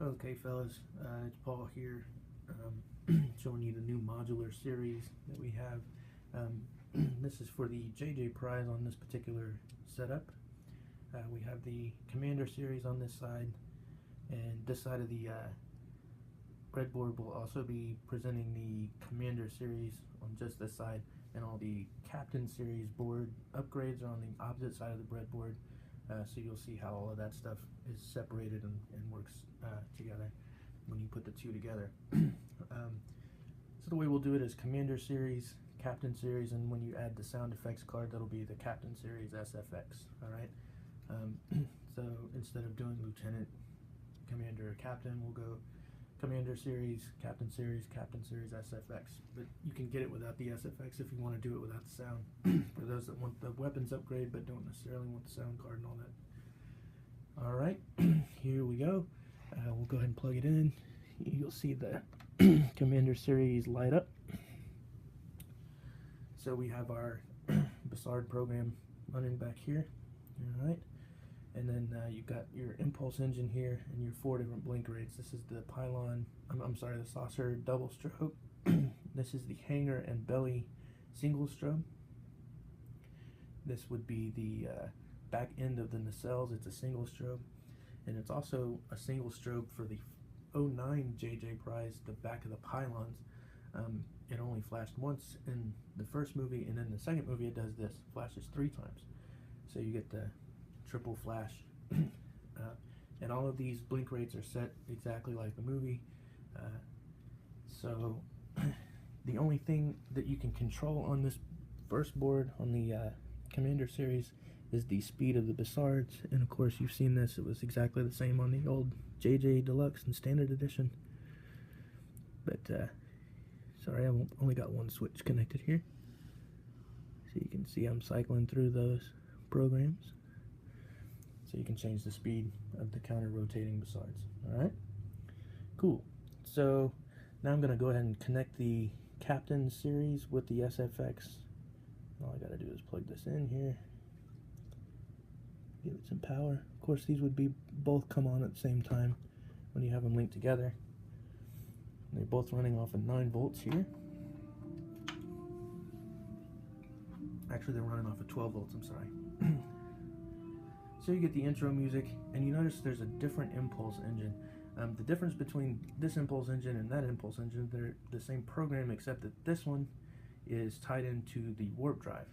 Okay, fellas, it's Paul here, showing you the new modular series that we have. This is for the JJPrise on this particular setup. We have the Commander series on this side, and this side of the breadboard will also be presenting the Commander series on just this side, and all the Captain series board upgrades are on the opposite side of the breadboard. So you'll see how all of that stuff is separated and works together when you put the two together. So the way we'll do it is Commander series, Captain series, and when you add the sound effects card, that'll be the Captain series SFX. Alright? So instead of doing Lieutenant, Commander, or Captain, we'll go Commander series, Captain series, SFX. But you can get it without the SFX if you want to do it without the sound. For those that want the weapons upgrade but don't necessarily want the sound card and all that. Alright, here we go. We'll go ahead and plug it in. You'll see the Commander series light up. So we have our Bussard program running back here. Alright. And then you've got your impulse engine here and your 4 different blink rates. This is the Pylon, I'm sorry, the Saucer double strobe. This is the Hangar and Belly single strobe. This would be the back end of the Nacelles. It's a single strobe. And it's also a single strobe for the 09 JJPrise, the back of the pylons. It only flashed once in the first movie, and in the second movie it does this, flashes 3 times. So you get the triple flash. And all of these blink rates are set exactly like the movie. So the only thing that you can control on this first board on the Commander series is the speed of the Bussards, and of course you've seen this, it was exactly the same on the old JJ Deluxe and Standard Edition. But sorry, I've only got one switch connected here, so you can see I'm cycling through those programs. So you can change the speed of the counter-rotating Bussards. Alright? Cool. So now I'm going to go ahead and connect the Captain series with the SFX. All I got to do is plug this in here. Give it some power. Of course, these would be both come on at the same time when you have them linked together. And they're both running off of 9 volts here. Actually, they're running off of 12 volts, I'm sorry. So you get the intro music, and you notice there's a different impulse engine. The difference between this impulse engine and that impulse engine, they're the same program, except that this one is tied into the warp drive.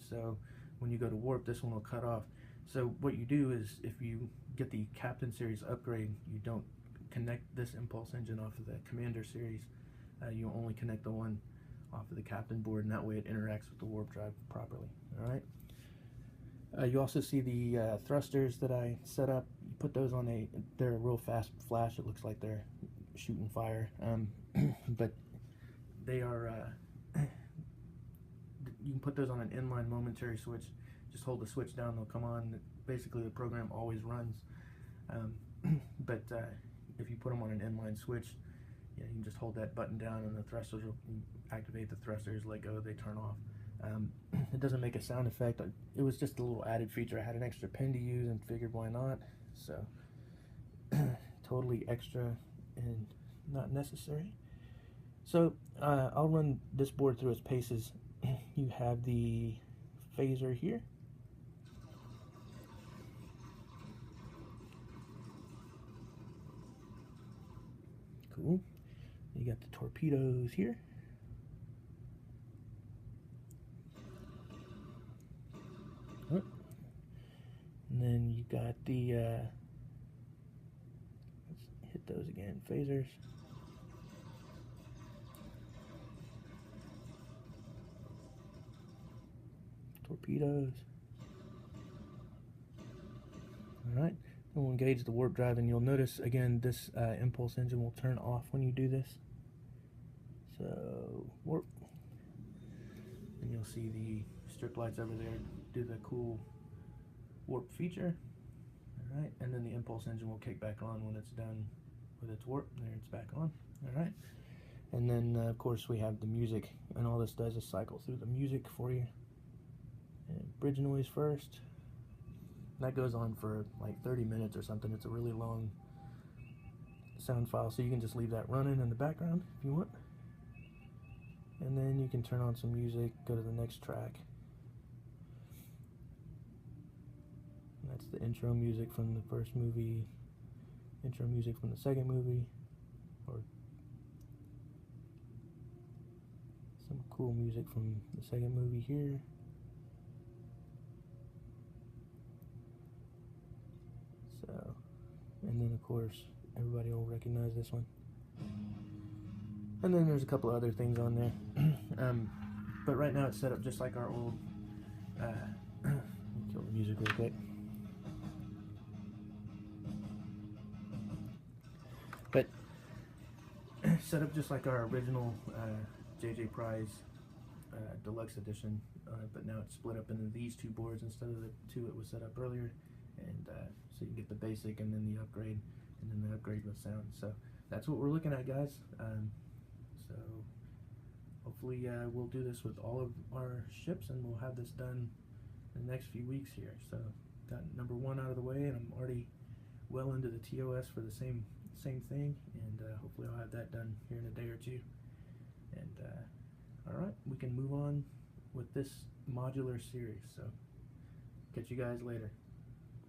So when you go to warp, this one will cut off. So what you do is, if you get the Captain series upgrade, you don't connect this impulse engine off of the Commander series. You only connect the one off of the Captain board, and that way it interacts with the warp drive properly. Alright? You also see the thrusters that I set up. You put those on they're a real fast flash. It looks like they're shooting fire. But they are, you can put those on an inline momentary switch. Just hold the switch down, they'll come on. Basically the program always runs. But if you put them on an inline switch, you can just hold that button down and the thrusters will activate the thrusters, let go, they turn off. It doesn't make a sound effect. It was just a little added feature. I had an extra pin to use and figured why not. So totally extra and not necessary. So I'll run this board through its paces. You have the phaser here. Cool. You got the torpedoes here. And then you got the, let's hit those again, phasers. Torpedoes. Alright, then we'll engage the warp drive, and you'll notice again this impulse engine will turn off when you do this. So, warp. And you'll see the strip lights over there do the cool warp feature. Alright, and then the impulse engine will kick back on when it's done with its warp. There, it's back on. Alright, and then of course we have the music, and all this does is cycle through the music for you. And bridge noise first. That goes on for like 30 minutes or something. It's a really long sound file, so you can just leave that running in the background if you want. And then you can turn on some music, go to the next track. And that's the intro music from the first movie, intro music from the second movie, or some cool music from the second movie here. So, and then of course everybody will recognize this one. And then there's a couple other things on there. But right now it's set up just like our old, kill the music real quick. But set up just like our original JJPrise Deluxe Edition, but now it's split up into these two boards instead of the two it was set up earlier. And so you can get the basic and then the upgrade, and then the upgrade with sound. So that's what we're looking at, guys. So hopefully we'll do this with all of our ships, and we'll have this done in the next few weeks here. So got number 1 out of the way, and I'm already well into the TOS for the same thing, and hopefully I'll have that done here in a day or two. And alright, we can move on with this modular series. So catch you guys later.